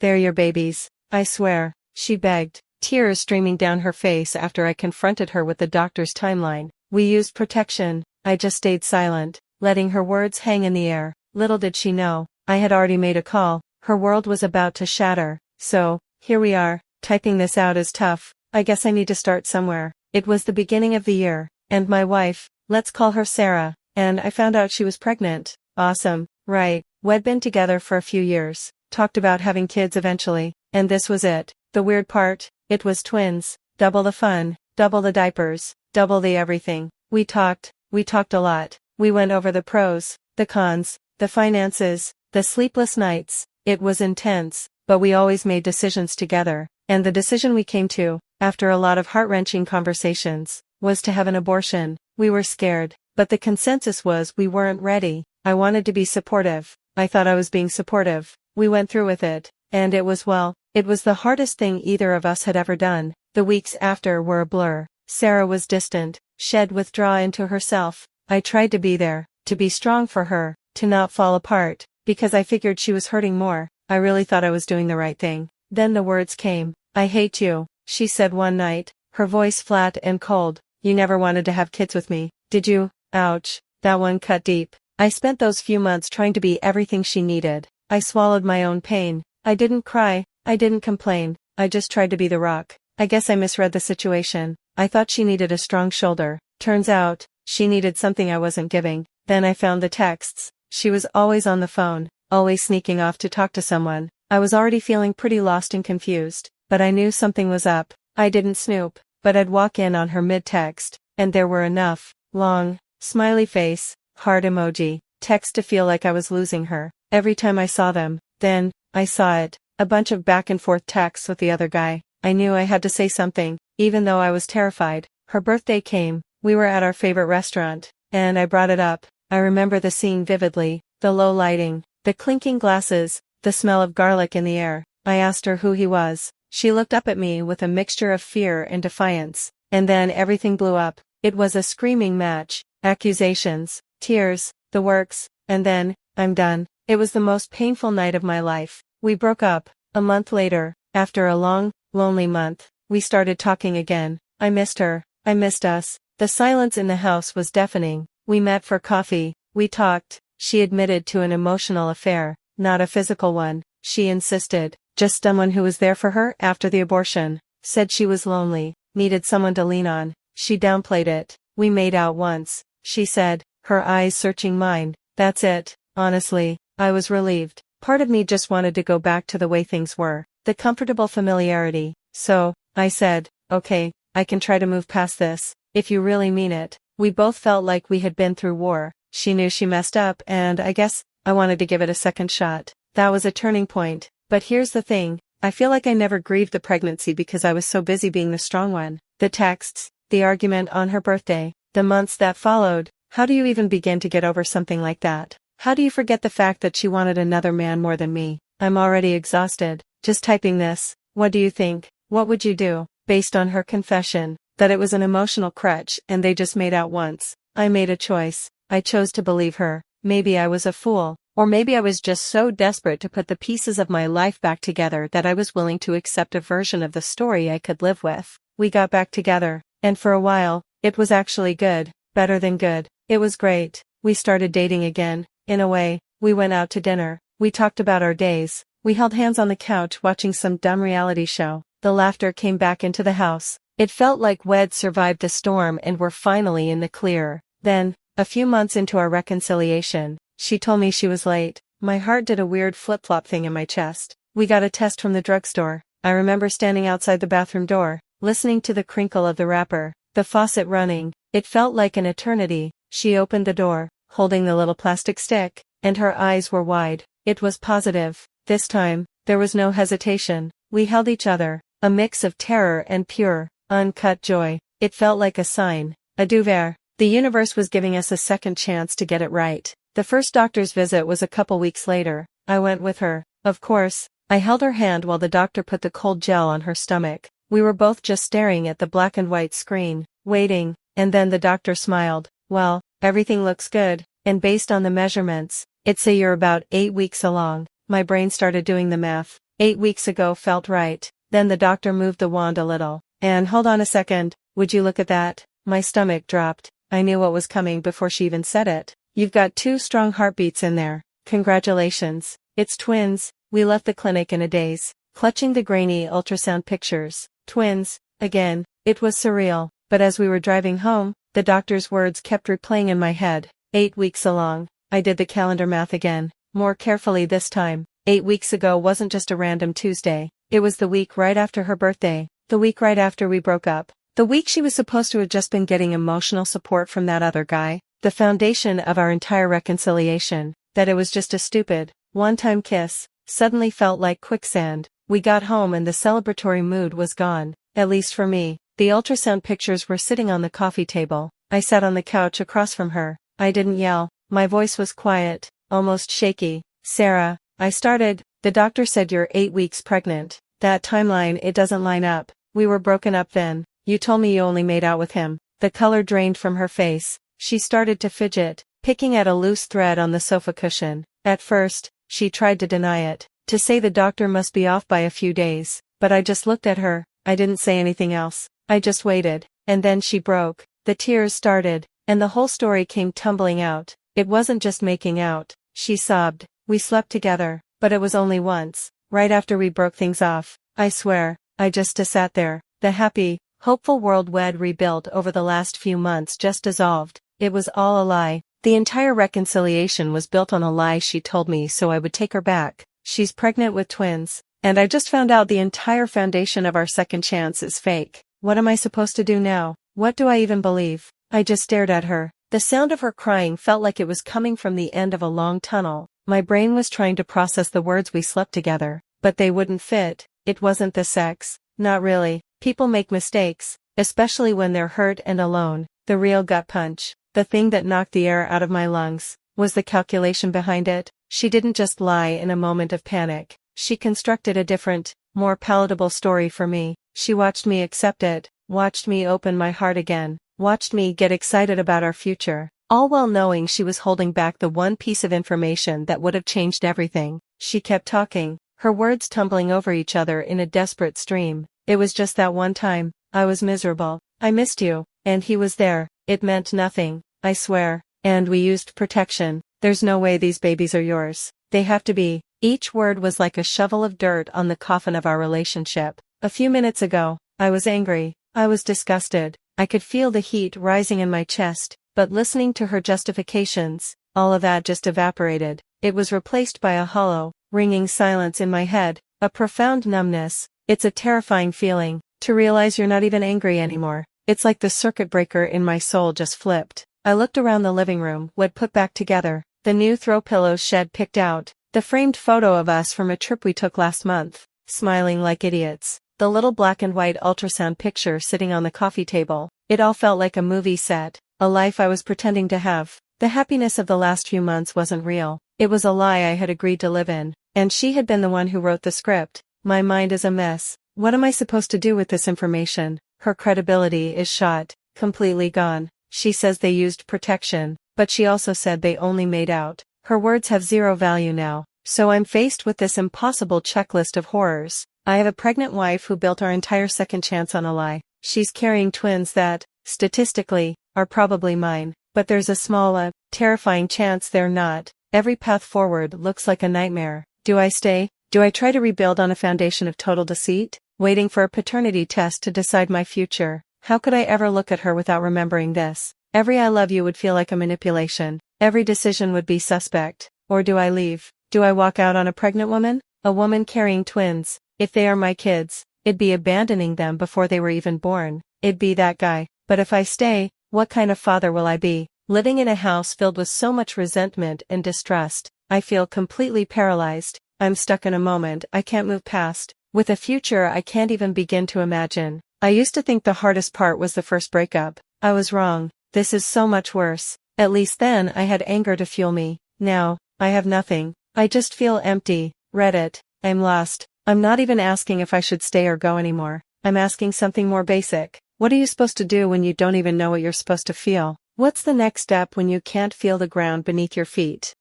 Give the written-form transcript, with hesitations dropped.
They're your babies. I swear, she begged, tears streaming down her face after I confronted her with the doctor's timeline. We used protection. I just stayed silent, letting her words hang in the air. Little did she know, I had already made a call. Her world was about to shatter. So, here we are. Typing this out is tough. I guess I need to start somewhere. It was the beginning of the year, and my wife, let's call her Sarah, and I found out she was pregnant. Awesome, right? We'd been together for a few years, talked about having kids eventually, and this was it. The weird part, it was twins. Double the fun, double the diapers, double the everything. We talked a lot. We went over the pros, the cons, the finances, the sleepless nights. It was intense, but we always made decisions together, and the decision we came to, after a lot of heart-wrenching conversations, was to have an abortion. We were scared, but the consensus was we weren't ready. I wanted to be supportive. I thought I was being supportive. We went through with it, and it was the hardest thing either of us had ever done. The weeks after were a blur. Sarah was distant, shed withdraw into herself. I tried to be there, to be strong for her, to not fall apart, because I figured she was hurting more. I really thought I was doing the right thing. Then the words came. I hate you, she said one night, her voice flat and cold. You never wanted to have kids with me, did you? Ouch, that one cut deep. I spent those few months trying to be everything she needed. I swallowed my own pain. I didn't cry, I didn't complain, I just tried to be the rock. I guess I misread the situation. I thought she needed a strong shoulder. Turns out, she needed something I wasn't giving. Then I found the texts. She was always on the phone, always sneaking off to talk to someone. I was already feeling pretty lost and confused, but I knew something was up. I didn't snoop, but I'd walk in on her mid-text, and there were enough, long, smiley face, heart emoji, text to feel like I was losing her. Every time I saw them, then, I saw it, a bunch of back and forth texts with the other guy. I knew I had to say something, even though I was terrified. Her birthday came, we were at our favorite restaurant, and I brought it up. I remember the scene vividly, the low lighting, the clinking glasses, the smell of garlic in the air. I asked her who he was. She looked up at me with a mixture of fear and defiance, and then everything blew up. It was a screaming match, accusations, tears, the works, and then, I'm done. It was the most painful night of my life. We broke up. A month later, after a long, lonely month, we started talking again. I missed her. I missed us. The silence in the house was deafening. We met for coffee. We talked. She admitted to an emotional affair, not a physical one. She insisted. Just someone who was there for her after the abortion. Said she was lonely, needed someone to lean on. She downplayed it. We made out once, she said, her eyes searching mine. That's it. Honestly, I was relieved. Part of me just wanted to go back to the way things were. The comfortable familiarity. So, I said, okay, I can try to move past this, if you really mean it. We both felt like we had been through war. She knew she messed up and I guess, I wanted to give it a second shot. That was a turning point. But here's the thing, I feel like I never grieved the pregnancy because I was so busy being the strong one. The texts, the argument on her birthday, the months that followed. How do you even begin to get over something like that? How do you forget the fact that she wanted another man more than me? I'm already exhausted, just typing this. What do you think? What would you do? Based on her confession, that it was an emotional crutch and they just made out once. I made a choice. I chose to believe her. Maybe I was a fool. Or maybe I was just so desperate to put the pieces of my life back together that I was willing to accept a version of the story I could live with. We got back together, and for a while, it was actually good, better than good. It was great. We started dating again, in a way. We went out to dinner. We talked about our days. We held hands on the couch watching some dumb reality show. The laughter came back into the house. It felt like we'd survived the storm and were finally in the clear. Then, a few months into our reconciliation, she told me she was late. My heart did a weird flip-flop thing in my chest. We got a test from the drugstore. I remember standing outside the bathroom door, listening to the crinkle of the wrapper, the faucet running. It felt like an eternity. She opened the door, holding the little plastic stick, and her eyes were wide. It was positive. This time, there was no hesitation. We held each other, a mix of terror and pure, uncut joy. It felt like a sign, a duvet. The universe was giving us a second chance to get it right. The first doctor's visit was a couple weeks later. I went with her. Of course, I held her hand while the doctor put the cold gel on her stomach. We were both just staring at the black and white screen, waiting, and then the doctor smiled. Well, everything looks good, and based on the measurements, it'd say you're about 8 weeks along. My brain started doing the math. 8 weeks ago felt right. Then the doctor moved the wand a little. And hold on a second, would you look at that? My stomach dropped. I knew what was coming before she even said it. You've got 2 strong heartbeats in there. Congratulations. It's twins. We left the clinic in a daze, clutching the grainy ultrasound pictures. Twins. Again. It was surreal. But as we were driving home, the doctor's words kept replaying in my head. 8 weeks along. I did the calendar math again, more carefully this time. 8 weeks ago wasn't just a random Tuesday. It was the week right after her birthday. The week right after we broke up. The week she was supposed to have just been getting emotional support from that other guy. The foundation of our entire reconciliation, that it was just a stupid, one-time kiss, suddenly felt like quicksand. We got home and the celebratory mood was gone, at least for me. The ultrasound pictures were sitting on the coffee table. I sat on the couch across from her. I didn't yell. My voice was quiet, almost shaky. Sarah, I started, the doctor said you're 8 weeks pregnant. That timeline, it doesn't line up. We were broken up then. You told me you only made out with him. The color drained from her face. She started to fidget, picking at a loose thread on the sofa cushion. At first, she tried to deny it, to say the doctor must be off by a few days. But I just looked at her. I didn't say anything else. I just waited. And then she broke. The tears started, and the whole story came tumbling out. It wasn't just making out. She sobbed. We slept together, but it was only once, right after we broke things off. I swear, I just sat there. The happy, hopeful world we'd rebuilt over the last few months just dissolved. It was all a lie. The entire reconciliation was built on a lie she told me so I would take her back. She's pregnant with twins. And I just found out the entire foundation of our second chance is fake. What am I supposed to do now? What do I even believe? I just stared at her. The sound of her crying felt like it was coming from the end of a long tunnel. My brain was trying to process the words we slept together, but they wouldn't fit. It wasn't the sex. Not really. People make mistakes, especially when they're hurt and alone. The real gut punch, the thing that knocked the air out of my lungs, was the calculation behind it. She didn't just lie in a moment of panic. She constructed a different, more palatable story for me. She watched me accept it, watched me open my heart again, watched me get excited about our future, all while knowing she was holding back the one piece of information that would have changed everything. She kept talking, her words tumbling over each other in a desperate stream. It was just that one time. I was miserable. I missed you. And he was there. It meant nothing, I swear. And we used protection. There's no way these babies are yours. They have to be. Each word was like a shovel of dirt on the coffin of our relationship. A few minutes ago, I was angry. I was disgusted. I could feel the heat rising in my chest, but listening to her justifications, all of that just evaporated. It was replaced by a hollow, ringing silence in my head, a profound numbness. It's a terrifying feeling, to realize you're not even angry anymore. It's like the circuit breaker in my soul just flipped. I looked around the living room, we'd put back together, the new throw pillows shed picked out, the framed photo of us from a trip we took last month, smiling like idiots, the little black and white ultrasound picture sitting on the coffee table. It all felt like a movie set, a life I was pretending to have. The happiness of the last few months wasn't real. It was a lie I had agreed to live in, and she had been the one who wrote the script. My mind is a mess. What am I supposed to do with this information? Her credibility is shot, completely gone. She says they used protection, but she also said they only made out. Her words have zero value now. So I'm faced with this impossible checklist of horrors. I have a pregnant wife who built our entire second chance on a lie. She's carrying twins that, statistically, are probably mine. But there's a small, terrifying chance they're not. Every path forward looks like a nightmare. Do I stay? Do I try to rebuild on a foundation of total deceit, waiting for a paternity test to decide my future? How could I ever look at her without remembering this? Every I love you would feel like a manipulation. Every decision would be suspect. Or do I leave? Do I walk out on a pregnant woman? A woman carrying twins. If they are my kids, it'd be abandoning them before they were even born. It'd be that guy. But if I stay, what kind of father will I be? Living in a house filled with so much resentment and distrust, I feel completely paralyzed. I'm stuck in a moment I can't move past, with a future I can't even begin to imagine. I used to think the hardest part was the first breakup. I was wrong. This is so much worse. At least then I had anger to fuel me. Now, I have nothing. I just feel empty. Reddit. I'm lost. I'm not even asking if I should stay or go anymore. I'm asking something more basic. What are you supposed to do when you don't even know what you're supposed to feel? What's the next step when you can't feel the ground beneath your feet?